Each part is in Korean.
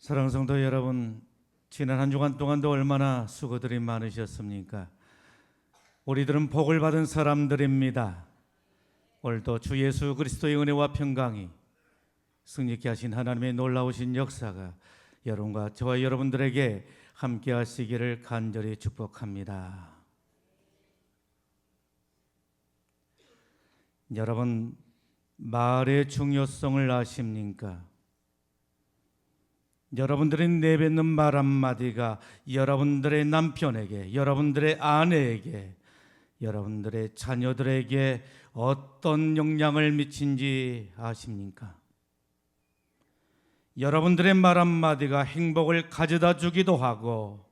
사랑하는 성도 여러분, 지난 한 주간 동안도 얼마나 수고들이 많으셨습니까? 우리들은 복을 받은 사람들입니다. 오늘도 주 예수 그리스도의 은혜와 평강이 승리케 하신 하나님의 놀라우신 역사가 여러분과 저와 여러분들에게 함께 하시기를 간절히 축복합니다. 여러분, 말의 중요성을 아십니까? 여러분들이 내뱉는 말 한마디가 여러분들의 남편에게, 여러분들의 아내에게, 여러분들의 자녀들에게 어떤 영향을 미친지 아십니까? 여러분들의 말 한마디가 행복을 가져다 주기도 하고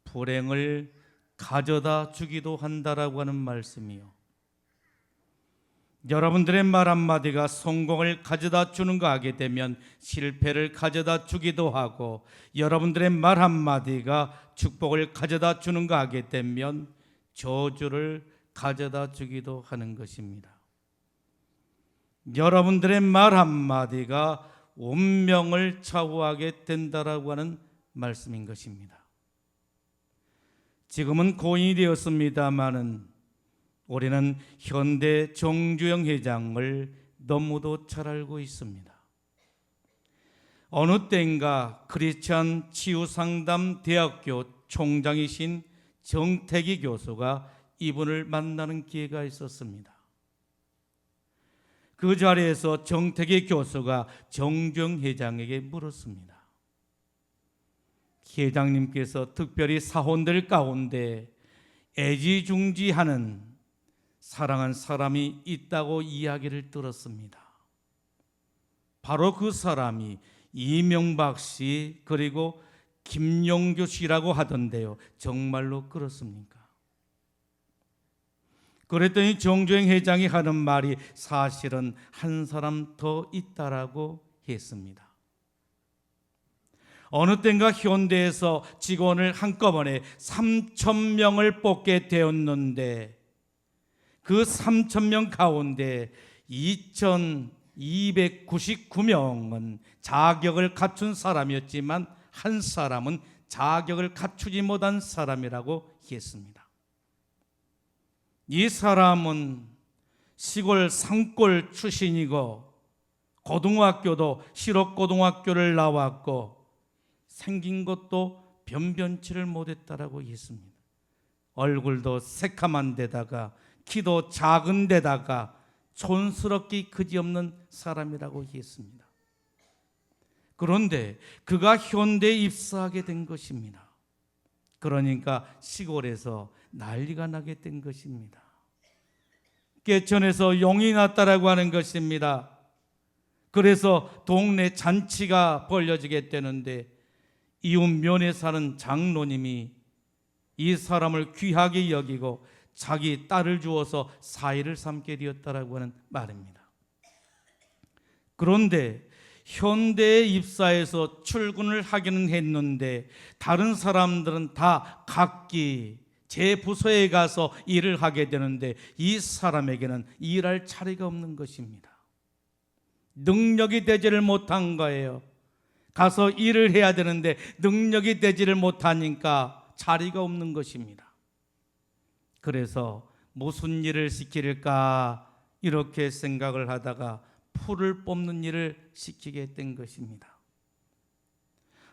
불행을 가져다 주기도 한다라고 하는 말씀이요. 여러분들의 말 한마디가 성공을 가져다 주는가 하게 되면 실패를 가져다 주기도 하고, 여러분들의 말 한마디가 축복을 가져다 주는가 하게 되면 저주를 가져다 주기도 하는 것입니다. 여러분들의 말 한마디가 운명을 좌우하게 된다라고 하는 말씀인 것입니다. 지금은 고인이 되었습니다마는 우리는 현대 정주영 회장을 너무도 잘 알고 있습니다. 어느 때인가 크리스천 치유상담대학교 총장이신 정태기 교수가 이분을 만나는 기회가 있었습니다. 그 자리에서 정태기 교수가 정주영 회장에게 물었습니다. 회장님께서 특별히 사혼들 가운데 애지중지하는 사랑한 사람이 있다고 이야기를 들었습니다. 바로 그 사람이 이명박 씨 그리고 김용규 씨라고 하던데요. 정말로 그렇습니까? 그랬더니 정주영 회장이 하는 말이 사실은 한 사람 더 있다라고 했습니다. 어느 때인가 현대에서 직원을 한꺼번에 3,000명을 뽑게 되었는데 그 3,000명 가운데 2,299명은 자격을 갖춘 사람이었지만 한 사람은 자격을 갖추지 못한 사람이라고 했습니다. 이 사람은 시골 산골 출신이고 고등학교도 실업고등학교를 나왔고 생긴 것도 변변치를 못했다라고 했습니다. 얼굴도 새카만 데다가 키도 작은 데다가 촌스럽기 그지없는 사람이라고 했습니다. 그런데 그가 현대에 입사하게 된 것입니다. 그러니까 시골에서 난리가 나게 된 것입니다. 깨천에서 용이 났다라고 하는 것입니다. 그래서 동네 잔치가 벌어지게 되는데 이웃 면에 사는 장로님이 이 사람을 귀하게 여기고 자기 딸을 주어서 사이를 삼게 되었다라고 하는 말입니다. 그런데 현대에 입사해서 출근을 하기는 했는데 다른 사람들은 다 각기 제 부서에 가서 일을 하게 되는데 이 사람에게는 일할 자리가 없는 것입니다. 능력이 되지를 못한 거예요. 가서 일을 해야 되는데 능력이 되지를 못하니까 자리가 없는 것입니다. 그래서 무슨 일을 시킬까 이렇게 생각을 하다가 풀을 뽑는 일을 시키게 된 것입니다.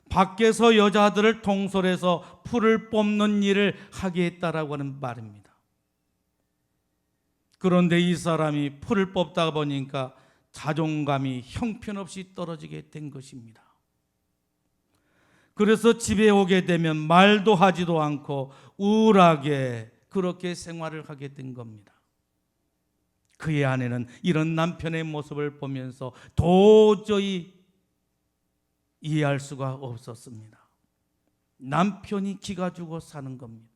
밖에서 여자들을 통솔해서 풀을 뽑는 일을 하게 했다라고 하는 말입니다. 그런데 이 사람이 풀을 뽑다 보니까 자존감이 형편없이 떨어지게 된 것입니다. 그래서 집에 오게 되면 말도 하지도 않고 우울하게 그렇게 생활을 하게 된 겁니다. 그의 아내는 이런 남편의 모습을 보면서 도저히 이해할 수가 없었습니다. 남편이 기가 죽어 사는 겁니다.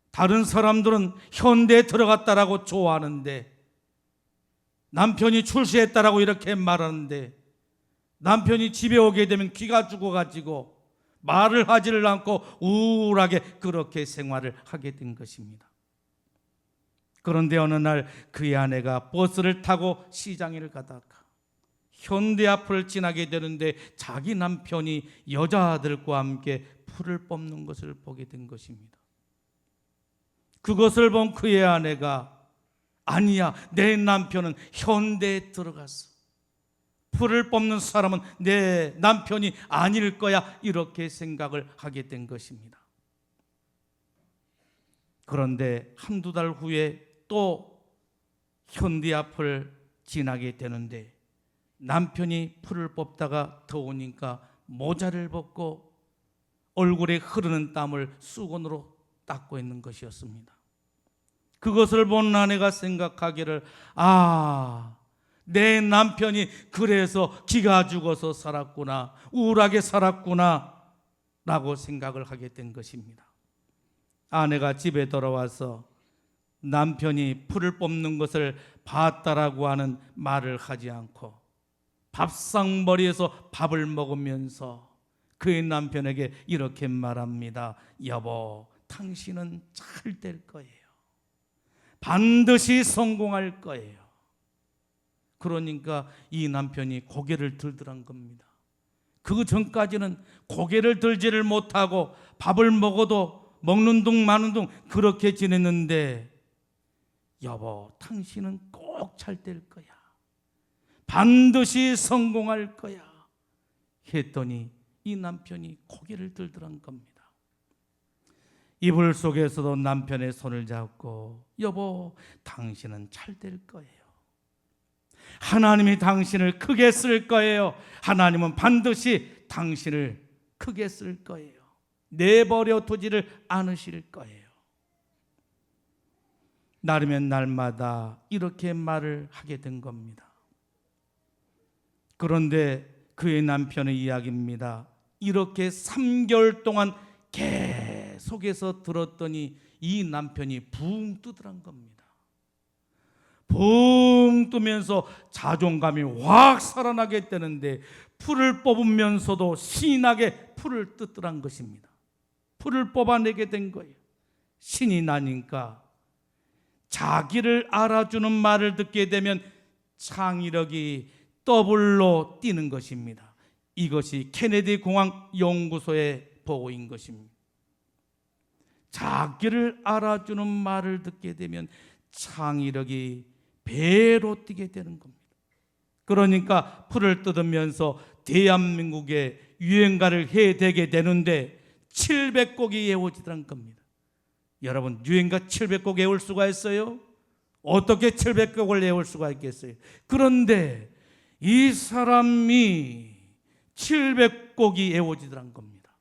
다른 사람들은 현대에 들어갔다라고 좋아하는데 남편이 출세했다라고 이렇게 말하는데 남편이 집에 오게 되면 기가 죽어가지고 말을 하지를 않고 우울하게 그렇게 생활을 하게 된 것입니다. 그런데 어느 날 그의 아내가 버스를 타고 시장을 가다가 현대 앞을 지나게 되는데 자기 남편이 여자들과 함께 풀을 뽑는 것을 보게 된 것입니다. 그것을 본 그의 아내가 아니야, 내 남편은 현대에 들어갔어. 풀을 뽑는 사람은 내 남편이 아닐 거야. 이렇게 생각을 하게 된 것입니다. 그런데 한두 달 후에 또 현대 앞을 지나게 되는데 남편이 풀을 뽑다가 더우니까 모자를 벗고 얼굴에 흐르는 땀을 수건으로 닦고 있는 것이었습니다. 그것을 본 아내가 생각하기를 내 남편이 그래서 기가 죽어서 살았구나, 우울하게 살았구나 라고 생각을 하게 된 것입니다. 아내가 집에 돌아와서 남편이 풀을 뽑는 것을 봤다라고 하는 말을 하지 않고 밥상머리에서 밥을 먹으면서 그의 남편에게 이렇게 말합니다. 여보, 당신은 잘 될 거예요. 반드시 성공할 거예요. 그러니까 이 남편이 고개를 들더란 겁니다. 그 전까지는 고개를 들지를 못하고 밥을 먹어도 먹는 둥 마는 둥 그렇게 지냈는데 여보, 당신은 꼭 잘 될 거야. 반드시 성공할 거야. 했더니 이 남편이 고개를 들더란 겁니다. 이불 속에서도 남편의 손을 잡고 여보, 당신은 잘 될 거예요. 하나님이 당신을 크게 쓸 거예요. 하나님은 반드시 당신을 크게 쓸 거예요. 내버려 두지를 않으실 거예요. 날이면 날마다 이렇게 말을 하게 된 겁니다. 그런데 그의 남편의 이야기입니다. 이렇게 3개월 동안 계속해서 들었더니 이 남편이 붕 뜨더란 겁니다. 붕 뜨면서 자존감이 확 살아나게 되는데 풀을 뽑으면서도 신이 나게 풀을 뜯더란 것입니다. 풀을 뽑아내게 된 거예요. 신이 나니까 자기를 알아주는 말을 듣게 되면 창의력이 더블로 뛰는 것입니다. 이것이 케네디 공항 연구소의 보고인 것입니다. 자기를 알아주는 말을 듣게 되면 창의력이 배로 뛰게 되는 겁니다. 그러니까 풀을 뜯으면서 대한민국의 유행가를 해대게 되는데 700곡이 외워지더란 겁니다. 여러분, 유행가 700곡 외울 수가 있어요? 어떻게 700곡을 외울 수가 있겠어요? 그런데 이 사람이 700곡이 외워지더란 겁니다.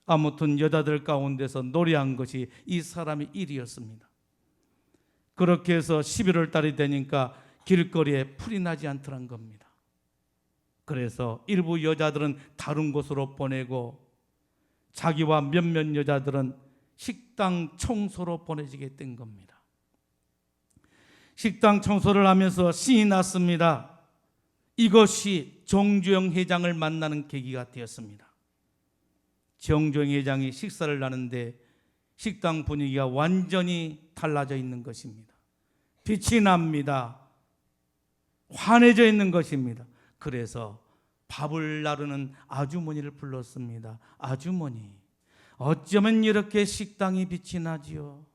아무튼 여자들 가운데서 노래한 것이 이 사람이 1위였습니다. 그렇게 해서 11월 달이 되니까 길거리에 풀이 나지 않더란 겁니다. 그래서 일부 여자들은 다른 곳으로 보내고 자기와 몇몇 여자들은 식당 청소로 보내지게 된 겁니다. 식당 청소를 하면서 신이 났습니다. 이것이 정주영 회장을 만나는 계기가 되었습니다. 정주영 회장이 식사를 하는데 식당 분위기가 완전히 달라져 있는 것입니다. 빛이 납니다. 환해져 있는 것입니다. 그래서 밥을 나르는 아주머니를 불렀습니다. 아주머니, 어쩌면 이렇게 식당이 빛이 나지요?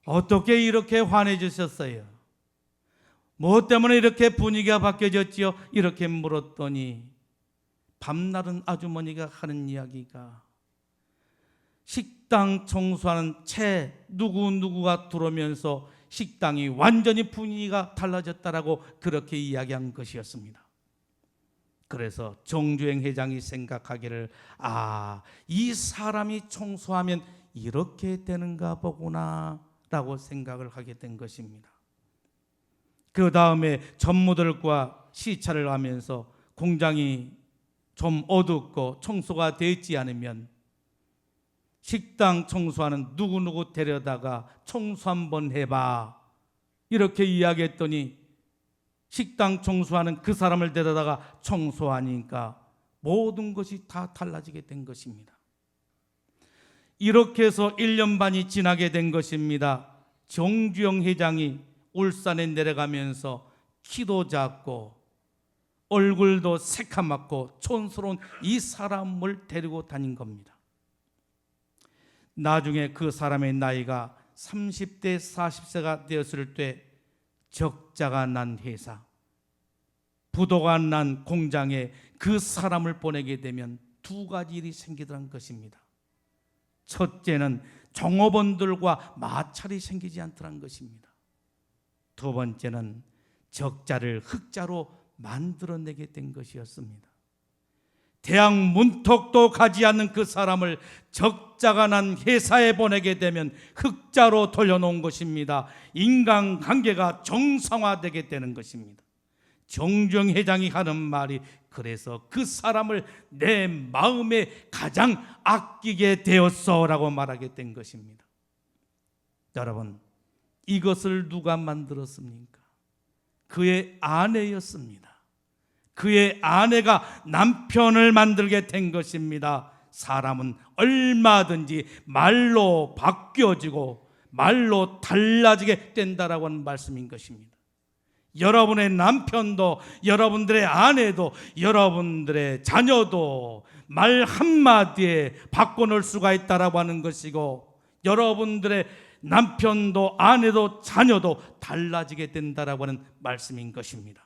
어떻게 이렇게 환해지셨어요? 뭐 때문에 이렇게 분위기가 바뀌어졌지요? 이렇게 물었더니 밤나른 아주머니가 하는 이야기가 식당 청소하는 채 누구누구가 들어오면서 식당이 완전히 분위기가 달라졌다라고 그렇게 이야기한 것이었습니다. 그래서 정주행 회장이 생각하기를 이 사람이 청소하면 이렇게 되는가 보구나 라고 생각을 하게 된 것입니다. 그 다음에 전무들과 시찰을 하면서 공장이 좀 어둡고 청소가 되지 않으면 식당 청소하는 누구누구 데려다가 청소 한번 해봐 이렇게 이야기했더니 식당 청소하는 그 사람을 데려다가 청소하니까 모든 것이 다 달라지게 된 것입니다. 이렇게 해서 1년 반이 지나게 된 것입니다. 정주영 회장이 울산에 내려가면서 키도 작고 얼굴도 새카맣고 촌스러운 이 사람을 데리고 다닌 겁니다. 나중에 그 사람의 나이가 30대 40세가 되었을 때 적자가 난 회사, 부도가 난 공장에 그 사람을 보내게 되면 두 가지 일이 생기더란 것입니다. 첫째는 종업원들과 마찰이 생기지 않더란 것입니다. 두 번째는 적자를 흑자로 만들어내게 된 것이었습니다. 대학 문턱도 가지 않는 그 사람을 적자가 난 회사에 보내게 되면 흑자로 돌려놓은 것입니다. 인간관계가 정상화되게 되는 것입니다. 정주영 회장이 하는 말이 그래서 그 사람을 내 마음에 가장 아끼게 되었어라고 말하게 된 것입니다. 여러분, 이것을 누가 만들었습니까? 그의 아내였습니다. 그의 아내가 남편을 만들게 된 것입니다. 사람은 얼마든지 말로 바뀌어지고 말로 달라지게 된다라고 하는 말씀인 것입니다. 여러분의 남편도, 여러분들의 아내도, 여러분들의 자녀도 말 한마디에 바꿔놓을 수가 있다라고 하는 것이고, 여러분들의 남편도 아내도 자녀도 달라지게 된다라고 하는 말씀인 것입니다.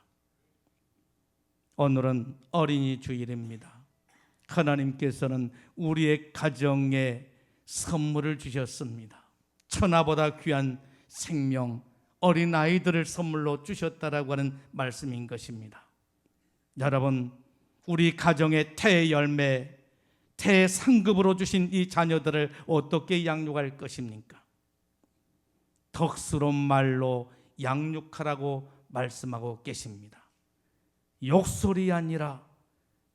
오늘은 어린이 주일입니다. 하나님께서는 우리의 가정에 선물을 주셨습니다. 천하보다 귀한 생명, 어린아이들을 선물로 주셨다라고 하는 말씀인 것입니다. 여러분, 우리 가정의 태열매, 태상급으로 주신 이 자녀들을 어떻게 양육할 것입니까? 덕스러운 말로 양육하라고 말씀하고 계십니다. 욕설이 아니라,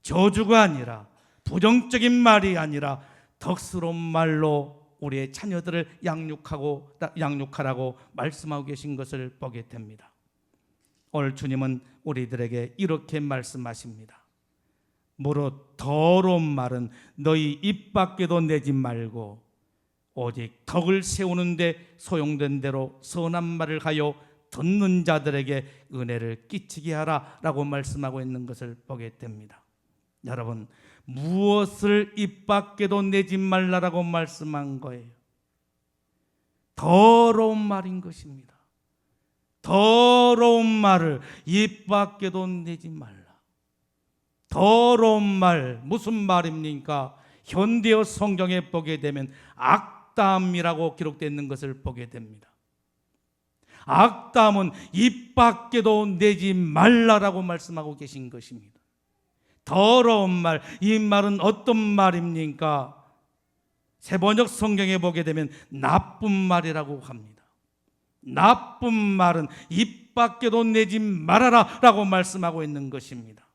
저주가 아니라, 부정적인 말이 아니라 덕스러운 말로 우리의 자녀들을 양육하라고 말씀하고 계신 것을 보게 됩니다. 오늘 주님은 우리들에게 이렇게 말씀하십니다. 무릇 더러운 말은 너희 입 밖에도 내지 말고 오직 덕을 세우는데 소용된 대로 선한 말을 하여 듣는 자들에게 은혜를 끼치게 하라라고 말씀하고 있는 것을 보게 됩니다. 여러분, 무엇을 입 밖에도 내지 말라라고 말씀한 거예요? 더러운 말인 것입니다. 더러운 말을 입 밖에도 내지 말라. 더러운 말, 무슨 말입니까? 현대어 성경에 보게 되면 악담이라고 기록되어 있는 것을 보게 됩니다. 악담은 입 밖에도 내지 말라라고 말씀하고 계신 것입니다. 더러운 말, 이 말은 어떤 말입니까? 세번역 성경에 보게 되면 나쁜 말이라고 합니다. 나쁜 말은 입 밖에도 내지 말아라 라고 말씀하고 있는 것입니다.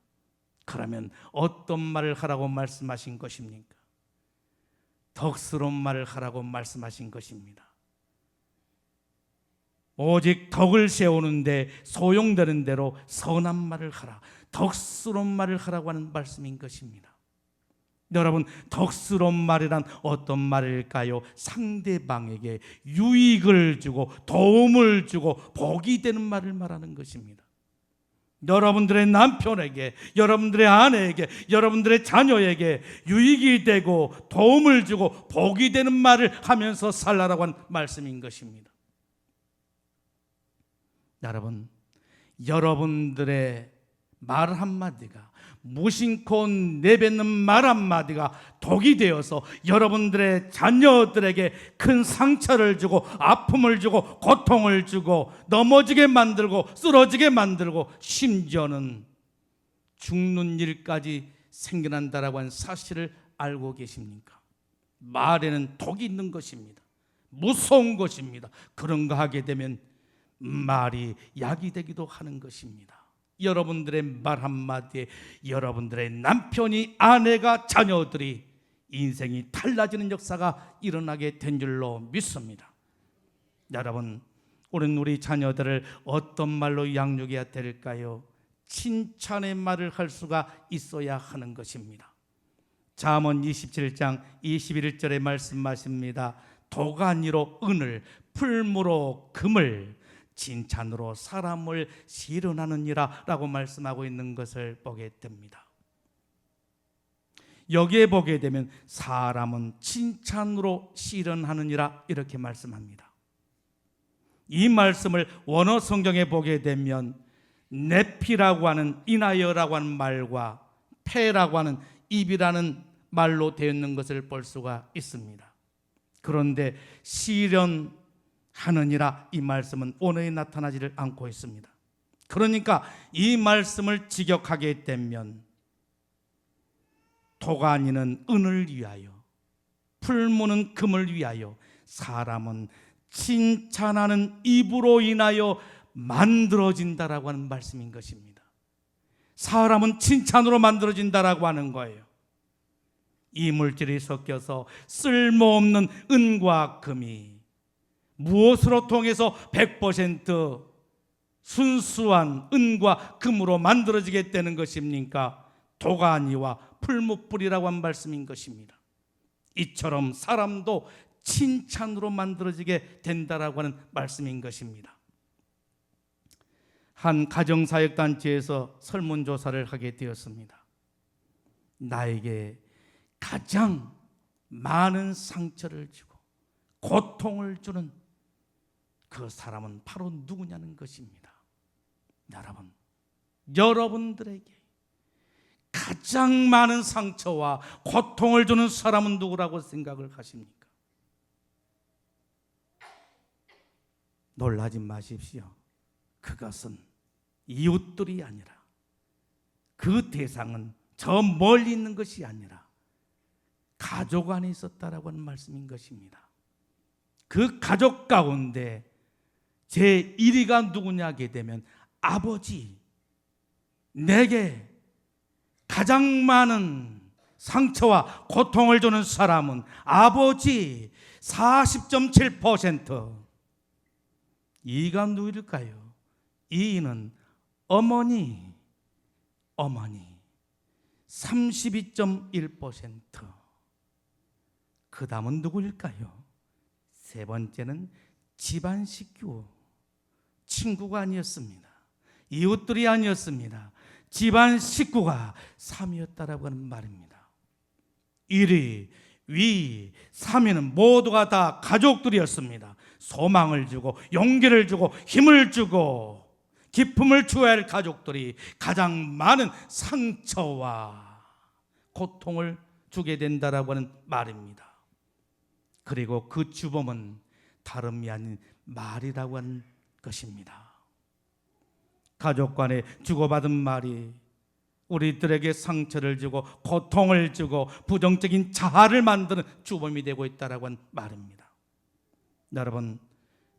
그러면 어떤 말을 하라고 말씀하신 것입니까? 덕스러운 말을 하라고 말씀하신 것입니다. 오직 덕을 세우는데 소용되는 대로 선한 말을 하라, 덕스러운 말을 하라고 하는 말씀인 것입니다. 여러분, 덕스러운 말이란 어떤 말일까요? 상대방에게 유익을 주고 도움을 주고 복이 되는 말을 말하는 것입니다. 여러분들의 남편에게, 여러분들의 아내에게, 여러분들의 자녀에게 유익이 되고 도움을 주고 복이 되는 말을 하면서 살라라고 하는 말씀인 것입니다. 여러분, 여러분들의 말 한마디가, 무심코 내뱉는 말 한마디가 독이 되어서 여러분들의 자녀들에게 큰 상처를 주고 아픔을 주고 고통을 주고 넘어지게 만들고 쓰러지게 만들고 심지어는 죽는 일까지 생겨난다라고 하는 사실을 알고 계십니까? 말에는 독이 있는 것입니다. 무서운 것입니다. 그런 거 하게 되면 말이 약이 되기도 하는 것입니다. 여러분들의 말 한마디에 여러분들의 남편이, 아내가, 자녀들이 인생이 달라지는 역사가 일어나게 된 줄로 믿습니다. 여러분, 우리는 우리 자녀들을 어떤 말로 양육해야 될까요? 칭찬의 말을 할 수가 있어야 하는 것입니다. 잠언 27장 21절에 말씀하십니다. 도가니로 은을, 풀무로 금을, 칭찬으로 사람을 실현하느니라 라고 말씀하고 있는 것을 보게 됩니다. 여기에 보게 되면 사람은 칭찬으로 실현하느니라 이렇게 말씀합니다. 이 말씀을 원어 성경에 보게 되면 내피라고 하는 인하여라고 하는 말과 폐라고 하는 입이라는 말로 되어 있는 것을 볼 수가 있습니다. 그런데 실현하느니라 이 말씀은 원어에 나타나지를 않고 있습니다. 그러니까 이 말씀을 직역하게 되면 도가니는 은을 위하여, 풀무는 금을 위하여, 사람은 칭찬하는 입으로 인하여 만들어진다라고 하는 말씀인 것입니다. 사람은 칭찬으로 만들어진다라고 하는 거예요. 이물질이 섞여서 쓸모없는 은과 금이 무엇으로 통해서 100% 순수한 은과 금으로 만들어지게 되는 것입니까? 도가니와 풀무불이라고 한 말씀인 것입니다. 이처럼 사람도 칭찬으로 만들어지게 된다라고 하는 말씀인 것입니다. 한 가정사역단체에서 설문조사를 하게 되었습니다. 나에게 가장 많은 상처를 주고 고통을 주는 그 사람은 바로 누구냐는 것입니다. 여러분, 여러분들에게 가장 많은 상처와 고통을 주는 사람은 누구라고 생각을 하십니까? 놀라지 마십시오. 그것은 이웃들이 아니라, 그 대상은 저 멀리 있는 것이 아니라 가족 안에 있었다라고 하는 말씀인 것입니다. 그 가족 가운데 제 1위가 누구냐 하게 되면 아버지, 내게 가장 많은 상처와 고통을 주는 사람은 아버지 40.7%. 2위가 누구일까요? 2위는 어머니 32.1%. 그 다음은 누구일까요? 세 번째는 집안 식구, 친구가 아니었습니다. 이웃들이 아니었습니다. 집안 식구가 3위였다라고 하는 말입니다. 1위, 2위, 3위는 모두가 다 가족들이었습니다. 소망을 주고 용기를 주고 힘을 주고 기쁨을 주어야 할 가족들이 가장 많은 상처와 고통을 주게 된다라고 하는 말입니다. 그리고 그 주범은 다름이 아닌 말이라고 하는 것입니다. 가족 간에 주고받은 말이 우리들에게 상처를 주고 고통을 주고 부정적인 자아를 만드는 주범이 되고 있다라고 하는 말입니다. 여러분,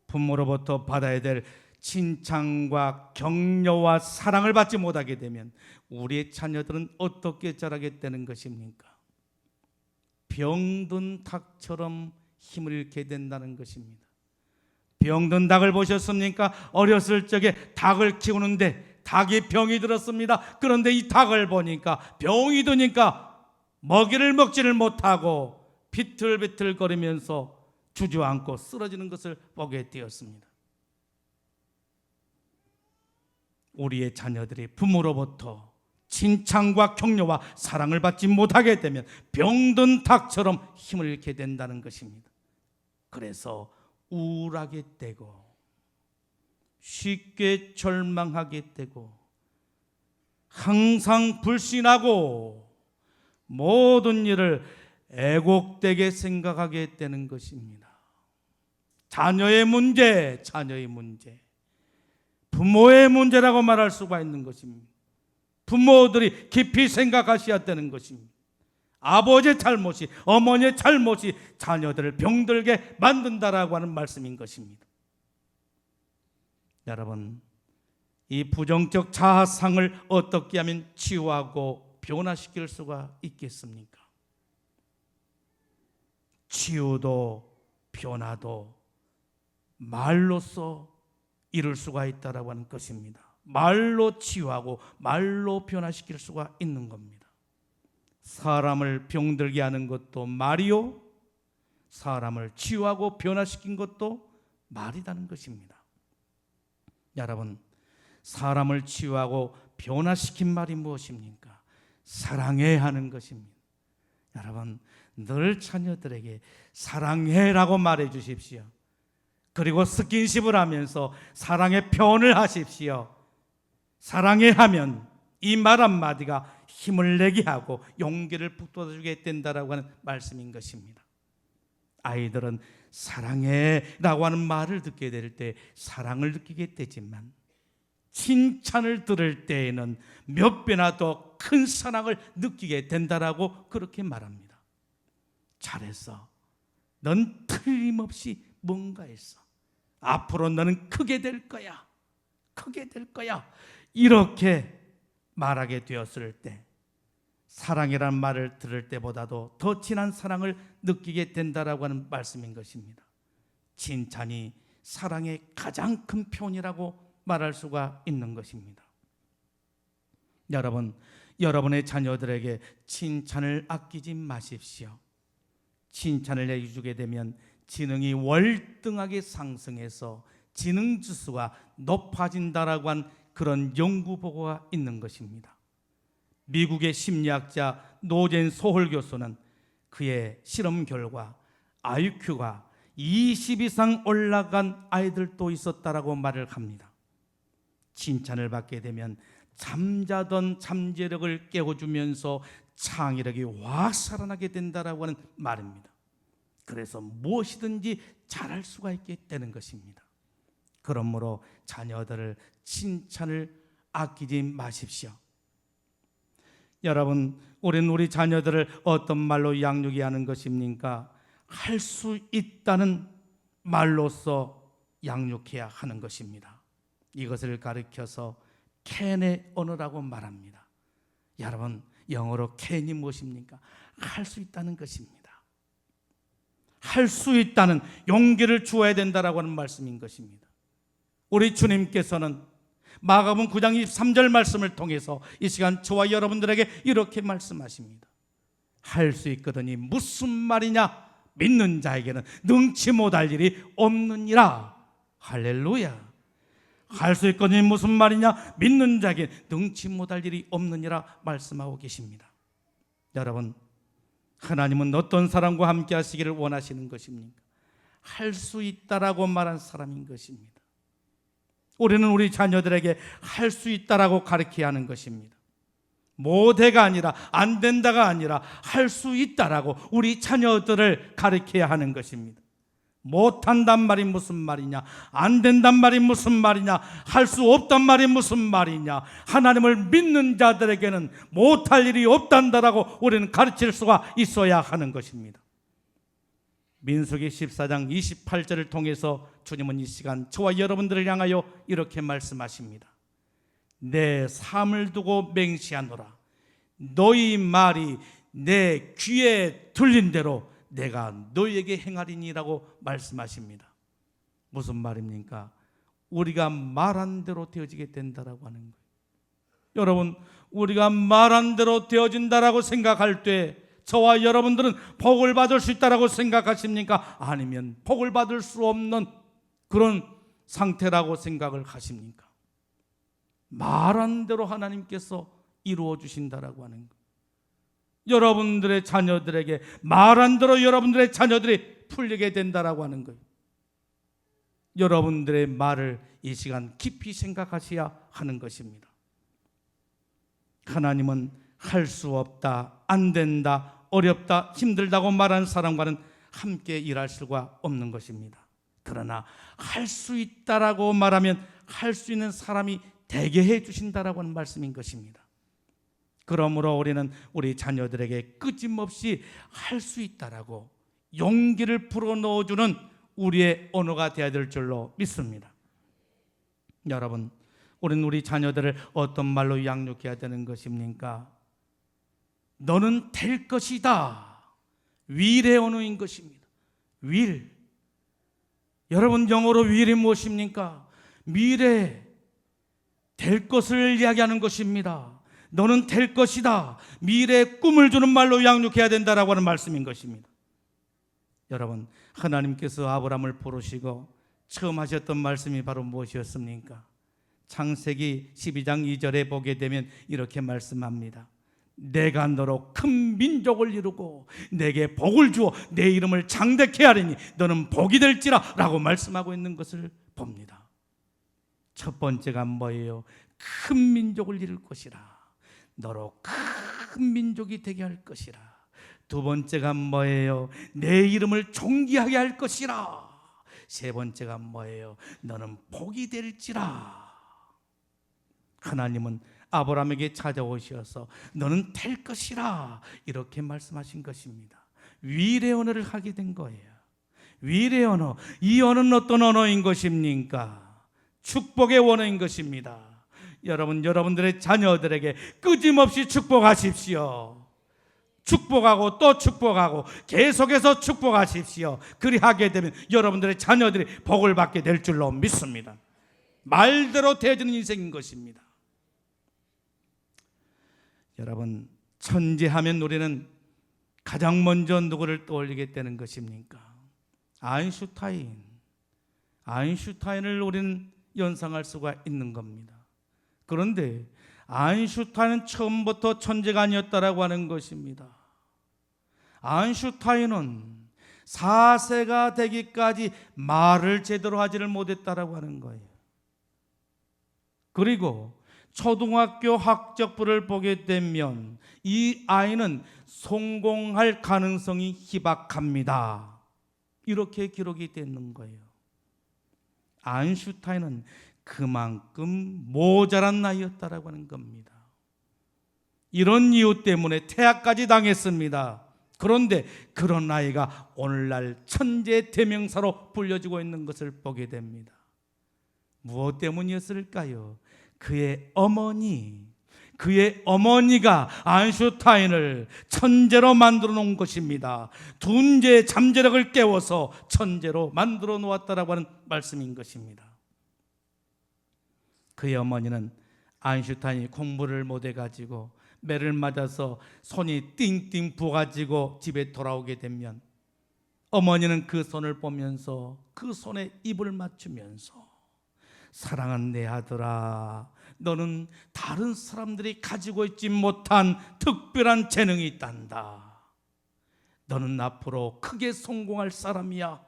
부모로부터 받아야 될 칭찬과 격려와 사랑을 받지 못하게 되면 우리의 자녀들은 어떻게 자라게 되는 것입니까? 병든 닭처럼 힘을 잃게 된다는 것입니다. 병든 닭을 보셨습니까? 어렸을 적에 닭을 키우는데 닭이 병이 들었습니다. 그런데 이 닭을 보니까 병이 드니까 먹이를 먹지를 못하고 비틀비틀거리면서 주저앉고 쓰러지는 것을 보게 되었습니다. 우리의 자녀들이 부모로부터 칭찬과 격려와 사랑을 받지 못하게 되면 병든 닭처럼 힘을 잃게 된다는 것입니다. 그래서 우울하게 되고 쉽게 절망하게 되고 항상 불신하고 모든 일을 애곡되게 생각하게 되는 것입니다. 자녀의 문제, 부모의 문제라고 말할 수가 있는 것입니다. 부모들이 깊이 생각하셔야 되는 것입니다. 아버지의 잘못이, 어머니의 잘못이 자녀들을 병들게 만든다라고 하는 말씀인 것입니다. 여러분, 이 부정적 자아상을 어떻게 하면 치유하고 변화시킬 수가 있겠습니까? 치유도 변화도 말로써 이룰 수가 있다라고 하는 것입니다. 말로 치유하고 말로 변화시킬 수가 있는 겁니다. 사람을 병들게 하는 것도 말이요, 사람을 치유하고 변화시킨 것도 말이라는 것입니다. 여러분, 사람을 치유하고 변화시킨 말이 무엇입니까? 사랑해 하는 것입니다. 여러분, 늘 자녀들에게 사랑해라고 말해 주십시오. 그리고 스킨십을 하면서 사랑의 표현을 하십시오. 사랑해 하면 이 말 한마디가 힘을 내게 하고 용기를 북돋아주게 된다라고 하는 말씀인 것입니다. 아이들은 사랑해라고 하는 말을 듣게 될 때 사랑을 느끼게 되지만 칭찬을 들을 때에는 몇 배나 더 큰 사랑을 느끼게 된다라고 그렇게 말합니다. 잘했어. 넌 틀림없이 뭔가 했어. 앞으로 너는 크게 될 거야. 크게 될 거야. 이렇게 말하게 되었을 때 사랑이라는 말을 들을 때보다도 더 진한 사랑을 느끼게 된다라고 하는 말씀인 것입니다. 칭찬이 사랑의 가장 큰 표현이라고 말할 수가 있는 것입니다. 여러분, 여러분의 자녀들에게 칭찬을 아끼지 마십시오. 칭찬을 해주게 되면 지능이 월등하게 상승해서 지능 지수가 높아진다라고 한 그런 연구 보고가 있는 것입니다. 미국의 심리학자 노젠 소홀 교수는 그의 실험 결과 IQ가 20 이상 올라간 아이들도 있었다라고 말을 합니다. 칭찬을 받게 되면 잠자던 잠재력을 깨워주면서 창의력이 확 살아나게 된다라고 하는 말입니다. 그래서 무엇이든지 잘할 수가 있게 되는 것입니다. 그러므로 자녀들을 칭찬을 아끼지 마십시오. 여러분, 우리는 우리 자녀들을 어떤 말로 양육해야 하는 것입니까? 할 수 있다는 말로서 양육해야 하는 것입니다. 이것을 가르쳐서 캔의 언어라고 말합니다. 여러분, 영어로 캔이 무엇입니까? 할 수 있다는 것입니다. 할 수 있다는 용기를 주어야 된다라고 하는 말씀인 것입니다. 우리 주님께서는 마가복음 9장 23절 말씀을 통해서 이 시간 저와 여러분들에게 이렇게 말씀하십니다. 할 수 있거든이 무슨 말이냐? 믿는 자에게는 능치 못할 일이 없느니라. 할렐루야. 할 수 있거든이 무슨 말이냐? 믿는 자에게 능치 못할 일이 없느니라 말씀하고 계십니다. 여러분, 하나님은 어떤 사람과 함께 하시기를 원하시는 것입니까? 할 수 있다라고 말한 사람인 것입니다. 우리는 우리 자녀들에게 할 수 있다라고 가르쳐야 하는 것입니다. 못해가 아니라 안 된다가 아니라 할 수 있다라고 우리 자녀들을 가르쳐야 하는 것입니다. 못한단 말이 무슨 말이냐? 안 된단 말이 무슨 말이냐? 할 수 없단 말이 무슨 말이냐? 하나님을 믿는 자들에게는 못할 일이 없단다라고 우리는 가르칠 수가 있어야 하는 것입니다. 민수기 14장 28절을 통해서 주님은 이 시간 저와 여러분들을 향하여 이렇게 말씀하십니다. 내 삶을 두고 맹세하노라. 너희 말이 내 귀에 들린 대로 내가 너희에게 행하리니라고 말씀하십니다. 무슨 말입니까? 우리가 말한 대로 되어지게 된다라고 하는 거예요. 여러분, 우리가 말한 대로 되어진다라고 생각할 때 저와 여러분들은 복을 받을 수 있다라고 생각하십니까? 아니면 복을 받을 수 없는 그런 상태라고 생각을 하십니까? 말한 대로 하나님께서 이루어 주신다라고 하는 거예요. 여러분들의 자녀들에게 말한 대로 여러분들의 자녀들이 풀리게 된다라고 하는 거예요. 여러분들의 말을 이 시간 깊이 생각하셔야 하는 것입니다. 하나님은 할 수 없다, 안 된다, 어렵다, 힘들다고 말하는 사람과는 함께 일할 수가 없는 것입니다. 그러나 할 수 있다라고 말하면 할 수 있는 사람이 되게 해 주신다라고 하는 말씀인 것입니다. 그러므로 우리는 우리 자녀들에게 끊임없이 할 수 있다라고 용기를 불어넣어주는 우리의 언어가 되어야 될 줄로 믿습니다. 여러분, 우리는 우리 자녀들을 어떤 말로 양육해야 되는 것입니까? 너는 될 것이다. will의 언어인 것입니다. will. 여러분, 영어로 will이 무엇입니까? 미래 될 것을 이야기하는 것입니다. 너는 될 것이다. 미래의 꿈을 주는 말로 양육해야 된다라고 하는 말씀인 것입니다. 여러분, 하나님께서 아브라함을 부르시고 처음 하셨던 말씀이 바로 무엇이었습니까? 창세기 12장 2절에 보게 되면 이렇게 말씀합니다. 내가 너로 큰 민족을 이루고 내게 복을 주어 내 이름을 장대케 하리니 너는 복이 될지라 라고 말씀하고 있는 것을 봅니다. 첫 번째가 뭐예요? 큰 민족을 이룰 것이라. 너로 큰 민족이 되게 할 것이라. 두 번째가 뭐예요? 내 이름을 존귀하게 할 것이라. 세 번째가 뭐예요? 너는 복이 될지라. 하나님은 아브라함에게 찾아오셔서 너는 될 것이라 이렇게 말씀하신 것입니다. 위례 언어를 하게 된 거예요. 위례 언어, 이 언어는 어떤 언어인 것입니까? 축복의 언어인 것입니다. 여러분들의 자녀들에게 끊임없이 축복하십시오. 축복하고 또 축복하고 계속해서 축복하십시오. 그리하게 되면 여러분들의 자녀들이 복을 받게 될 줄로 믿습니다. 말대로 되어지는 인생인 것입니다. 여러분, 천재하면 우리는 가장 먼저 누구를 떠올리게 되는 것입니까? 아인슈타인을 우리는 연상할 수가 있는 겁니다. 그런데 아인슈타인은 처음부터 천재가 아니었다라고 하는 것입니다. 아인슈타인은 4세가 되기까지 말을 제대로 하지를 못했다라고 하는 거예요. 그리고 초등학교 학적부를 보게 되면 이 아이는 성공할 가능성이 희박합니다. 이렇게 기록이 되는 거예요. 아인슈타인은 그만큼 모자란 나이였다라고 하는 겁니다. 이런 이유 때문에 퇴학까지 당했습니다. 그런데 그런 아이가 오늘날 천재 대명사로 불려지고 있는 것을 보게 됩니다. 무엇 때문이었을까요? 그의 어머니가 아인슈타인을 천재로 만들어 놓은 것입니다. 둔재의 잠재력을 깨워서 천재로 만들어 놓았다라고 하는 말씀인 것입니다. 그의 어머니는 아인슈타인이 공부를 못해가지고 매를 맞아서 손이 띵띵 부어가지고 집에 돌아오게 되면 어머니는 그 손을 보면서 그 손에 입을 맞추면서 사랑하는 내 아들아, 너는 다른 사람들이 가지고 있지 못한 특별한 재능이 있단다. 너는 앞으로 크게 성공할 사람이야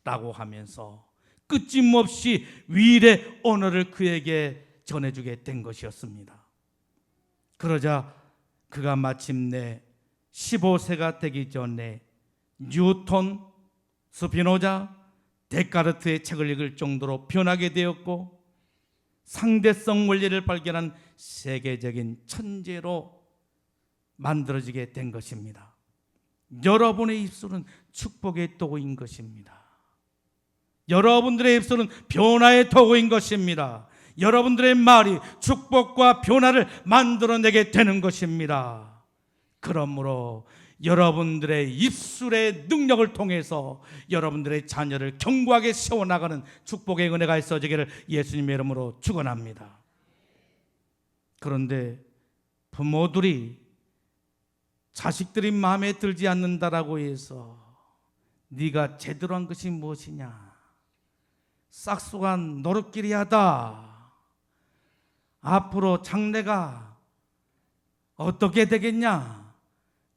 라고 하면서 끊임없이 위례 언어를 그에게 전해주게 된 것이었습니다. 그러자 그가 마침내 15세가 되기 전에 뉴턴, 스피노자, 데카르트의 책을 읽을 정도로 변하게 되었고 상대성 원리를 발견한 세계적인 천재로 만들어지게 된 것입니다. 여러분의 입술은 축복의 도구인 것입니다. 여러분들의 입술은 변화의 도구인 것입니다. 여러분들의 말이 축복과 변화를 만들어내게 되는 것입니다. 그러므로 여러분들의 입술의 능력을 통해서 여러분들의 자녀를 견고하게 세워나가는 축복의 은혜가 있어지기를 예수님의 이름으로 축원합니다. 그런데 부모들이 자식들이 마음에 들지 않는다라고 해서 네가 제대로 한 것이 무엇이냐, 싹수간 노릇끼리 하다, 앞으로 장래가 어떻게 되겠냐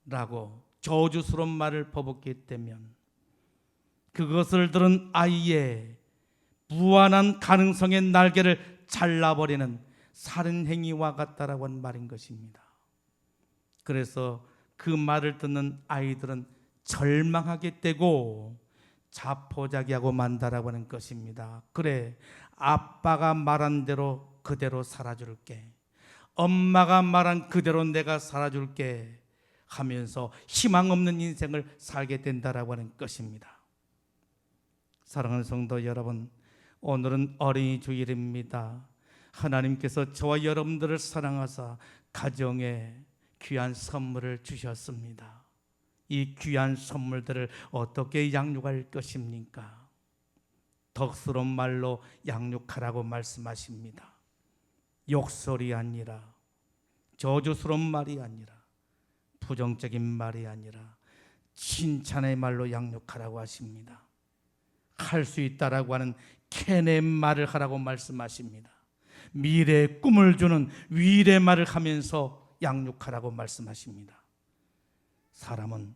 라고 저주스러운 말을 퍼붓게 되면 그것을 들은 아이의 무한한 가능성의 날개를 잘라버리는 살인행위와 같다라고 하는 말인 것입니다. 그래서 그 말을 듣는 아이들은 절망하게 되고 자포자기하고 만다라고 하는 것입니다. 그래, 아빠가 말한 대로 그대로 살아줄게, 엄마가 말한 그대로 내가 살아줄게 하면서 희망 없는 인생을 살게 된다라고 하는 것입니다. 사랑하는 성도 여러분, 오늘은 어린이 주일입니다. 하나님께서 저와 여러분들을 사랑하사 가정에 귀한 선물을 주셨습니다. 이 귀한 선물들을 어떻게 양육할 것입니까? 덕스러운 말로 양육하라고 말씀하십니다. 욕설이 아니라, 저주스러운 말이 아니라, 부정적인 말이 아니라 칭찬의 말로 양육하라고 하십니다. 할 수 있다라고 하는 캔의 말을 하라고 말씀하십니다. 미래의 꿈을 주는 위의 말을 하면서 양육하라고 말씀하십니다. 사람은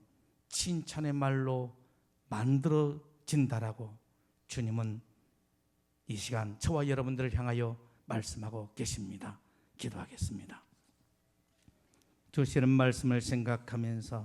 칭찬의 말로 만들어진다라고 주님은 이 시간 저와 여러분들을 향하여 말씀하고 계십니다. 기도하겠습니다. 주시는 말씀을 생각하면서